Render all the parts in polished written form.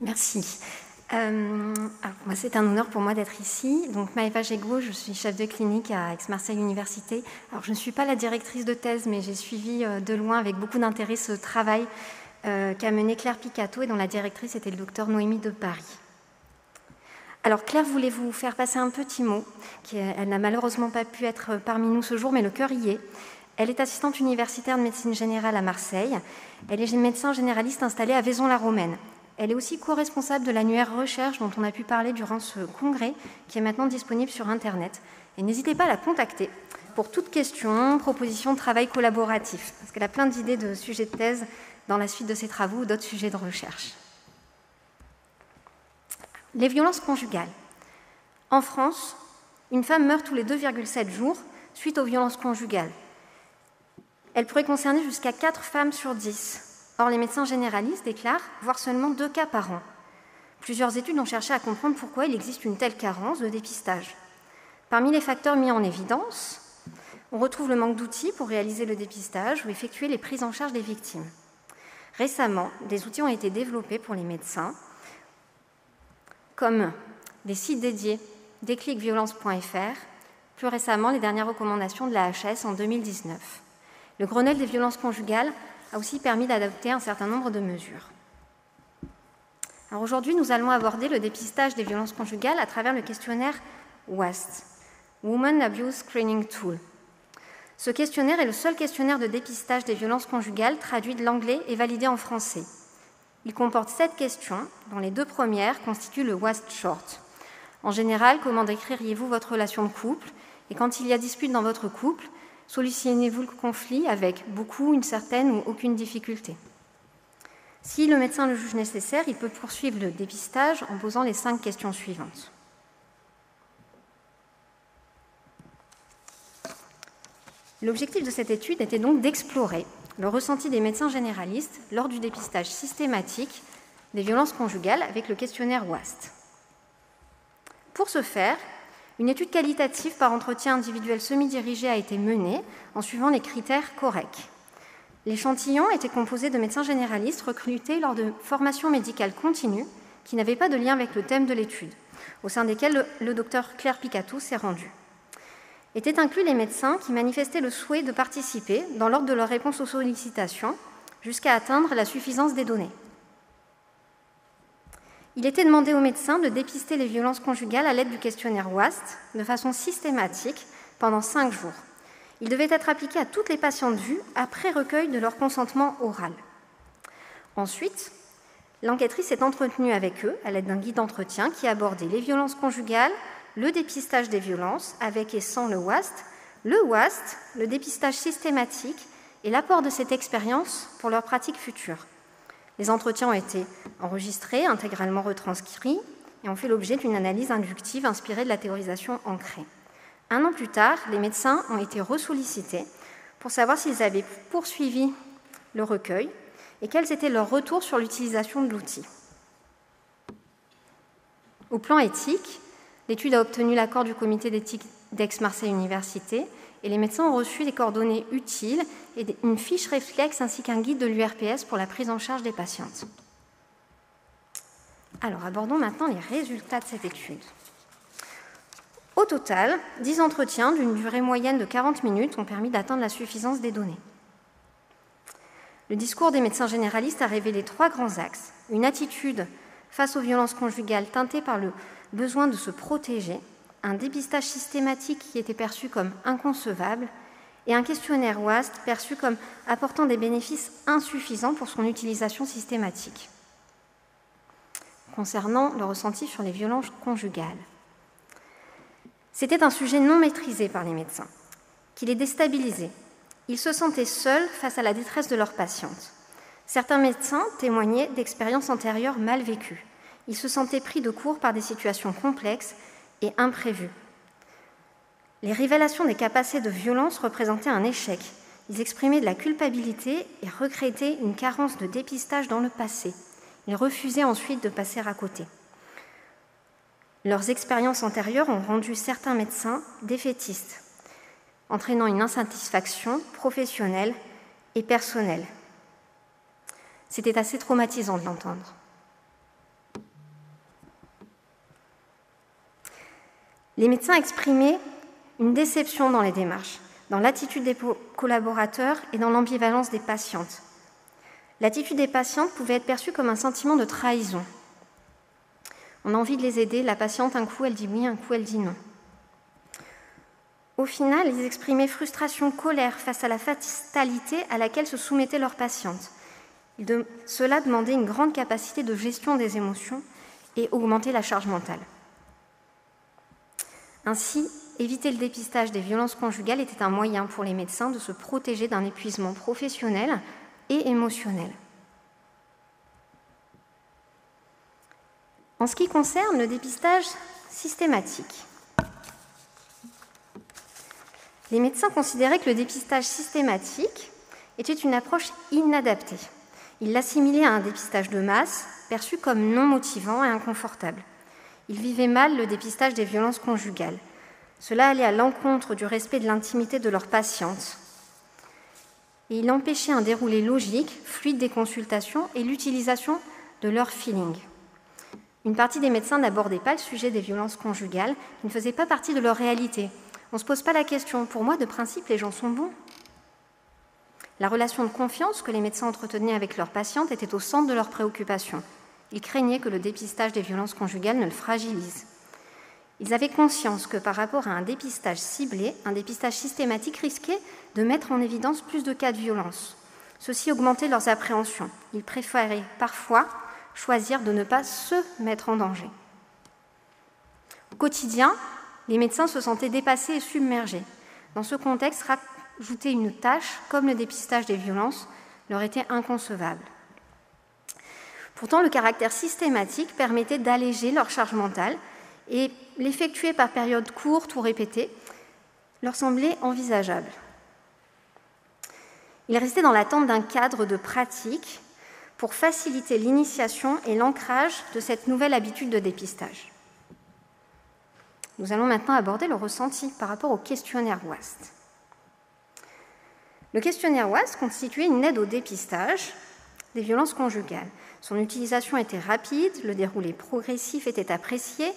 Merci. C'est un honneur pour moi d'être ici. Donc, Maëva Jego, je suis chef de clinique à Aix-Marseille Université. Alors, je ne suis pas la directrice de thèse, mais j'ai suivi de loin avec beaucoup d'intérêt ce travail qu'a mené Claire Picato et dont la directrice était le docteur Noémie de Paris. Alors, Claire voulait vous faire passer un petit mot. Elle n'a malheureusement pas pu être parmi nous ce jour, mais le cœur y est. Elle est assistante universitaire de médecine générale à Marseille. Elle est médecin généraliste installée à Vaison-la-Romaine. Elle est aussi co-responsable de l'annuaire recherche dont on a pu parler durant ce congrès, qui est maintenant disponible sur Internet. Et n'hésitez pas à la contacter pour toute question, proposition de travail collaboratif, parce qu'elle a plein d'idées de sujets de thèse dans la suite de ses travaux ou d'autres sujets de recherche. Les violences conjugales. En France, une femme meurt tous les 2,7 jours suite aux violences conjugales. Elle pourrait concerner jusqu'à 4 femmes sur 10. Or, les médecins généralistes déclarent voir seulement 2 cas par an. Plusieurs études ont cherché à comprendre pourquoi il existe une telle carence de dépistage. Parmi les facteurs mis en évidence, on retrouve le manque d'outils pour réaliser le dépistage ou effectuer les prises en charge des victimes. Récemment, des outils ont été développés pour les médecins, comme des sites dédiés, déclicviolence.fr, plus récemment les dernières recommandations de la HAS en 2019. Le Grenelle des violences conjugales a aussi permis d'adopter un certain nombre de mesures. Alors aujourd'hui, nous allons aborder le dépistage des violences conjugales à travers le questionnaire WAST, Women Abuse Screening Tool. Ce questionnaire est le seul questionnaire de dépistage des violences conjugales traduit de l'anglais et validé en français. Il comporte 7 questions, dont les 2 premières constituent le WAST Short. En général, comment décririez-vous votre relation de couple? Et quand il y a dispute dans votre couple, solutionnez-vous le conflit avec beaucoup, une certaine ou aucune difficulté? Si le médecin le juge nécessaire, il peut poursuivre le dépistage en posant les 5 questions suivantes. L'objectif de cette étude était donc d'explorer le ressenti des médecins généralistes lors du dépistage systématique des violences conjugales avec le questionnaire WAST. Pour ce faire, une étude qualitative par entretien individuel semi-dirigé a été menée en suivant les critères corrects. L'échantillon était composé de médecins généralistes recrutés lors de formations médicales continues qui n'avaient pas de lien avec le thème de l'étude, au sein desquelles le docteur Claire Picato s'est rendu. Étaient inclus les médecins qui manifestaient le souhait de participer dans l'ordre de leur réponse aux sollicitations jusqu'à atteindre la suffisance des données. Il était demandé aux médecins de dépister les violences conjugales à l'aide du questionnaire WAST de façon systématique pendant 5 jours. Il devait être appliqué à toutes les patientes vues après recueil de leur consentement oral. Ensuite, l'enquêtrice s'est entretenue avec eux à l'aide d'un guide d'entretien qui abordait les violences conjugales, le dépistage des violences avec et sans le WAST, le dépistage systématique et l'apport de cette expérience pour leur pratique future. Les entretiens ont été enregistrés, intégralement retranscrits et ont fait l'objet d'une analyse inductive inspirée de la théorisation ancrée. 1 an plus tard, les médecins ont été ressollicités pour savoir s'ils avaient poursuivi le recueil et quels étaient leurs retours sur l'utilisation de l'outil. Au plan éthique, l'étude a obtenu l'accord du comité d'éthique d'Aix-Marseille Université et les médecins ont reçu des coordonnées utiles et une fiche réflexe ainsi qu'un guide de l'URPS pour la prise en charge des patientes. Alors, abordons maintenant les résultats de cette étude. Au total, 10 entretiens d'une durée moyenne de 40 minutes ont permis d'atteindre la suffisance des données. Le discours des médecins généralistes a révélé 3 grands axes. Une attitude face aux violences conjugales teintée par le besoin de se protéger, un dépistage systématique qui était perçu comme inconcevable et un questionnaire WAST perçu comme apportant des bénéfices insuffisants pour son utilisation systématique. Concernant le ressenti sur les violences conjugales, c'était un sujet non maîtrisé par les médecins, qui les déstabilisait. Ils se sentaient seuls face à la détresse de leurs patientes. Certains médecins témoignaient d'expériences antérieures mal vécues. Ils se sentaient pris de court par des situations complexes et imprévues. Les révélations des cas passés de violence représentaient un échec. Ils exprimaient de la culpabilité et regrettaient une carence de dépistage dans le passé. Ils refusaient ensuite de passer à côté. Leurs expériences antérieures ont rendu certains médecins défaitistes, entraînant une insatisfaction professionnelle et personnelle. C'était assez traumatisant de l'entendre. Les médecins exprimaient une déception dans les démarches, dans l'attitude des collaborateurs et dans l'ambivalence des patientes. L'attitude des patientes pouvait être perçue comme un sentiment de trahison. On a envie de les aider, la patiente, un coup elle dit oui, un coup elle dit non. Au final, ils exprimaient frustration, colère face à la fatalité à laquelle se soumettaient leurs patientes. Cela demandait une grande capacité de gestion des émotions et augmentait la charge mentale. Ainsi, éviter le dépistage des violences conjugales était un moyen pour les médecins de se protéger d'un épuisement professionnel et émotionnel. En ce qui concerne le dépistage systématique, les médecins considéraient que le dépistage systématique était une approche inadaptée. Ils l'assimilaient à un dépistage de masse, perçu comme non motivant et inconfortable. Ils vivaient mal le dépistage des violences conjugales. Cela allait à l'encontre du respect de l'intimité de leurs patientes. Et il empêchait un déroulé logique, fluide des consultations et l'utilisation de leur feeling. Une partie des médecins n'abordaient pas le sujet des violences conjugales, qui ne faisait pas partie de leur réalité. On ne se pose pas la question. Pour moi, de principe, les gens sont bons. La relation de confiance que les médecins entretenaient avec leurs patientes était au centre de leurs préoccupations. Ils craignaient que le dépistage des violences conjugales ne le fragilise. Ils avaient conscience que par rapport à un dépistage ciblé, un dépistage systématique risquait de mettre en évidence plus de cas de violence. Ceci augmentait leurs appréhensions. Ils préféraient parfois choisir de ne pas se mettre en danger. Au quotidien, les médecins se sentaient dépassés et submergés. Dans ce contexte, rajouter une tâche comme le dépistage des violences leur était inconcevable. Pourtant, le caractère systématique permettait d'alléger leur charge mentale et l'effectuer par périodes courtes ou répétées leur semblait envisageable. Ils restaient dans l'attente d'un cadre de pratique pour faciliter l'initiation et l'ancrage de cette nouvelle habitude de dépistage. Nous allons maintenant aborder le ressenti par rapport au questionnaire WAST. Le questionnaire WAST constituait une aide au dépistage des violences conjugales. Son utilisation était rapide, le déroulé progressif était apprécié,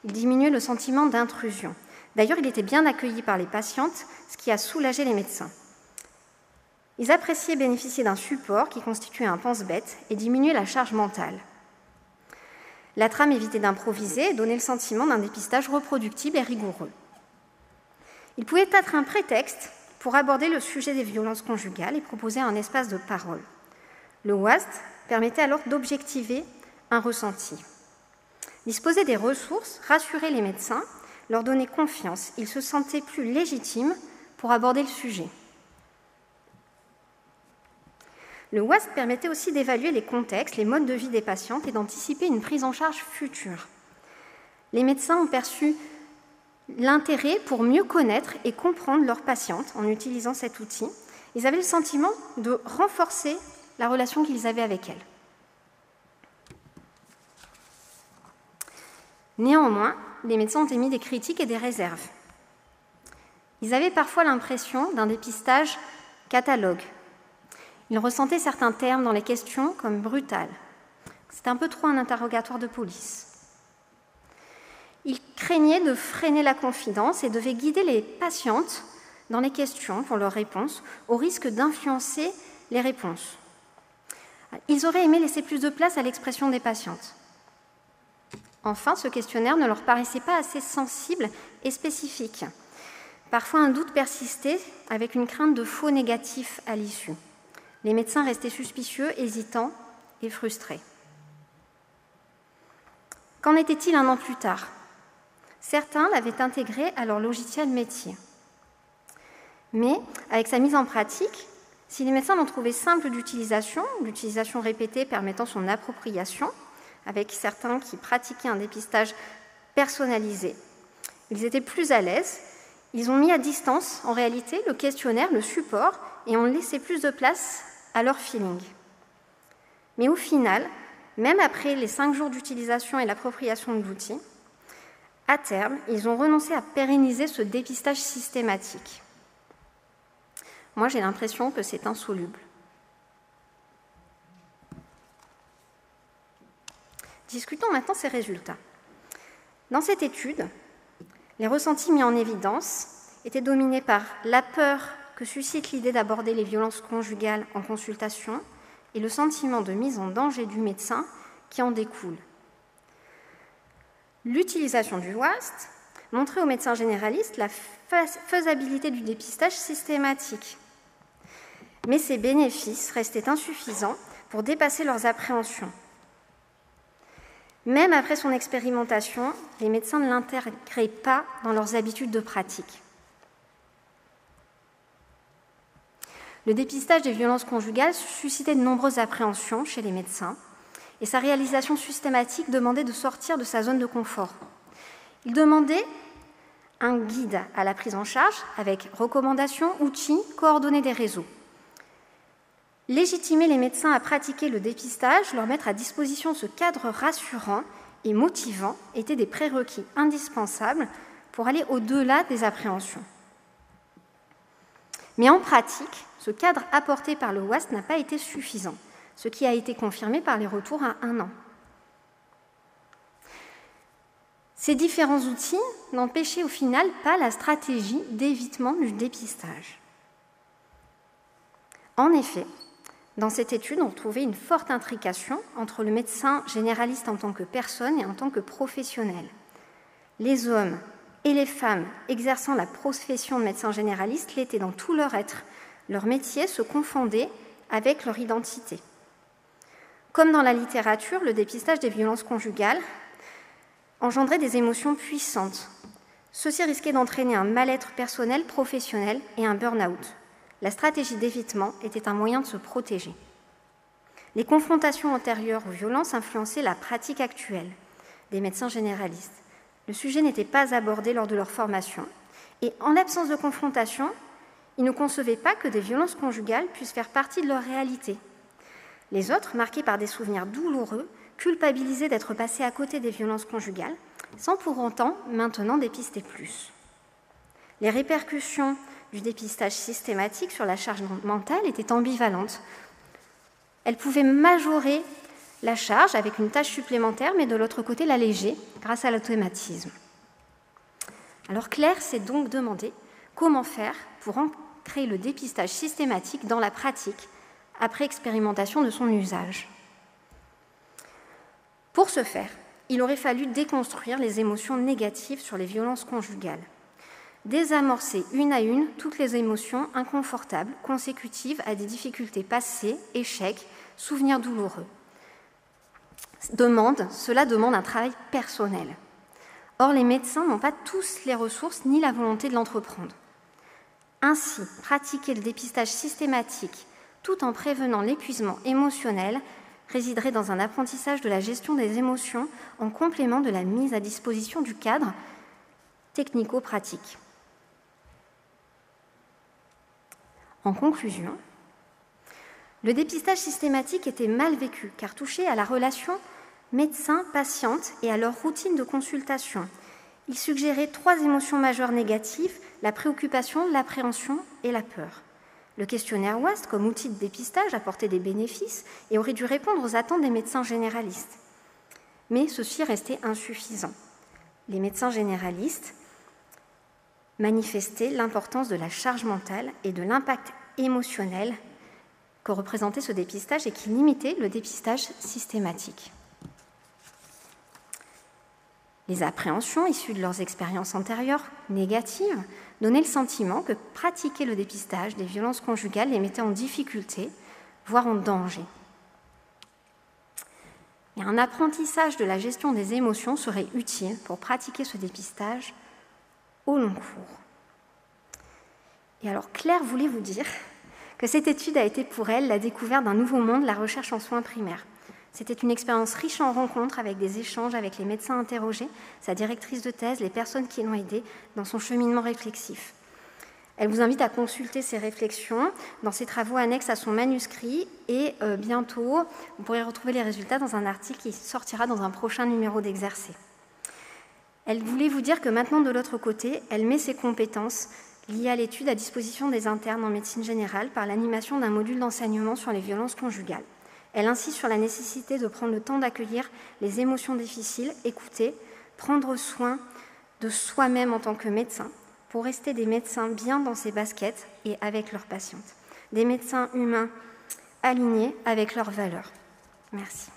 il diminuait le sentiment d'intrusion. D'ailleurs, il était bien accueilli par les patientes, ce qui a soulagé les médecins. Ils appréciaient bénéficier d'un support qui constituait un pense-bête et diminuait la charge mentale. La trame évitait d'improviser et donnait le sentiment d'un dépistage reproductible et rigoureux. Il pouvait être un prétexte pour aborder le sujet des violences conjugales et proposer un espace de parole. Le WAST permettait alors d'objectiver un ressenti. Disposer des ressources rassurait les médecins, leur donnait confiance. Ils se sentaient plus légitimes pour aborder le sujet. Le WAST permettait aussi d'évaluer les contextes, les modes de vie des patientes et d'anticiper une prise en charge future. Les médecins ont perçu l'intérêt pour mieux connaître et comprendre leurs patientes en utilisant cet outil. Ils avaient le sentiment de renforcer la relation qu'ils avaient avec elles. Néanmoins, les médecins ont émis des critiques et des réserves. Ils avaient parfois l'impression d'un dépistage catalogue. Ils ressentaient certains termes dans les questions comme brutal. C'était un peu trop un interrogatoire de police. Ils craignaient de freiner la confidence et devaient guider les patientes dans les questions pour leurs réponses, au risque d'influencer les réponses. Ils auraient aimé laisser plus de place à l'expression des patientes. Enfin, ce questionnaire ne leur paraissait pas assez sensible et spécifique. Parfois, un doute persistait avec une crainte de faux négatifs à l'issue. Les médecins restaient suspicieux, hésitants et frustrés. Qu'en était-il un an plus tard ? Certains l'avaient intégré à leur logiciel métier. Mais, avec sa mise en pratique, si les médecins l'ont trouvé simple d'utilisation, l'utilisation répétée permettant son appropriation, avec certains qui pratiquaient un dépistage personnalisé, ils étaient plus à l'aise. Ils ont mis à distance, en réalité, le questionnaire, le support, et ont laissé plus de place à leur feeling. Mais au final, même après les 5 jours d'utilisation et l'appropriation de l'outil, à terme, ils ont renoncé à pérenniser ce dépistage systématique. Moi, j'ai l'impression que c'est insoluble. Discutons maintenant ces résultats. Dans cette étude, Les ressentis mis en évidence étaient dominés par la peur que suscite l'idée d'aborder les violences conjugales en consultation et le sentiment de mise en danger du médecin qui en découle. L'utilisation du WAST montrait aux médecins généralistes la faisabilité du dépistage systématique. Mais ces bénéfices restaient insuffisants pour dépasser leurs appréhensions. Même après son expérimentation, les médecins ne l'intégraient pas dans leurs habitudes de pratique. Le dépistage des violences conjugales suscitait de nombreuses appréhensions chez les médecins et sa réalisation systématique demandait de sortir de sa zone de confort. Il demandait un guide à la prise en charge avec recommandations, outils, coordonnées des réseaux. Légitimer les médecins à pratiquer le dépistage, leur mettre à disposition ce cadre rassurant et motivant étaient des prérequis indispensables pour aller au-delà des appréhensions. Mais en pratique, ce cadre apporté par le WAST n'a pas été suffisant, ce qui a été confirmé par les retours à 1 an. Ces différents outils n'empêchaient au final pas la stratégie d'évitement du dépistage. En effet, dans cette étude, on retrouvait une forte intrication entre le médecin généraliste en tant que personne et en tant que professionnel. Les hommes et les femmes exerçant la profession de médecin généraliste l'étaient dans tout leur être. Leur métier se confondait avec leur identité. Comme dans la littérature, le dépistage des violences conjugales engendrait des émotions puissantes. Ceci risquait d'entraîner un mal-être personnel, professionnel et un burn-out. La stratégie d'évitement était un moyen de se protéger. Les confrontations antérieures aux violences influençaient la pratique actuelle des médecins généralistes. Le sujet n'était pas abordé lors de leur formation et en l'absence de confrontation, ils ne concevaient pas que des violences conjugales puissent faire partie de leur réalité. Les autres, marqués par des souvenirs douloureux, culpabilisés d'être passés à côté des violences conjugales, sans pour autant maintenant dépister plus. Les répercussions du dépistage systématique sur la charge mentale étaient ambivalentes. Elles pouvaient majorer la charge avec une tâche supplémentaire, mais de l'autre côté l'alléger grâce à l'automatisme. Alors Claire s'est donc demandé comment faire pour ancrer le dépistage systématique dans la pratique après expérimentation de son usage. Pour ce faire, il aurait fallu déconstruire les émotions négatives sur les violences conjugales, désamorcer une à une toutes les émotions inconfortables consécutives à des difficultés passées, échecs, souvenirs douloureux. Cela demande un travail personnel. Or, les médecins n'ont pas tous les ressources ni la volonté de l'entreprendre. Ainsi, pratiquer le dépistage systématique tout en prévenant l'épuisement émotionnel résiderait dans un apprentissage de la gestion des émotions en complément de la mise à disposition du cadre technico-pratique. En conclusion, le dépistage systématique était mal vécu car touchait à la relation médecin-patiente et à leur routine de consultation. Il suggérait 3 émotions majeures négatives, la préoccupation, l'appréhension et la peur. Le questionnaire WAST, comme outil de dépistage, apportait des bénéfices et aurait dû répondre aux attentes des médecins généralistes. Mais ceci restait insuffisant. Les médecins généralistes manifestaient l'importance de la charge mentale et de l'impact émotionnel que représentait ce dépistage et qui limitait le dépistage systématique. Les appréhensions issues de leurs expériences antérieures négatives donnaient le sentiment que pratiquer le dépistage des violences conjugales les mettait en difficulté, voire en danger. Et un apprentissage de la gestion des émotions serait utile pour pratiquer ce dépistage au long cours. Et alors Claire voulait vous dire que cette étude a été pour elle la découverte d'un nouveau monde, la recherche en soins primaires. C'était une expérience riche en rencontres avec des échanges avec les médecins interrogés, sa directrice de thèse, les personnes qui l'ont aidée dans son cheminement réflexif. Elle vous invite à consulter ses réflexions dans ses travaux annexes à son manuscrit et bientôt, vous pourrez retrouver les résultats dans un article qui sortira dans un prochain numéro d'Exercer. Elle voulait vous dire que maintenant, de l'autre côté, elle met ses compétences liées à l'étude à disposition des internes en médecine générale par l'animation d'un module d'enseignement sur les violences conjugales. Elle insiste sur la nécessité de prendre le temps d'accueillir les émotions difficiles, écouter, prendre soin de soi-même en tant que médecin pour rester des médecins bien dans ses baskets et avec leurs patientes. Des médecins humains alignés avec leurs valeurs. Merci.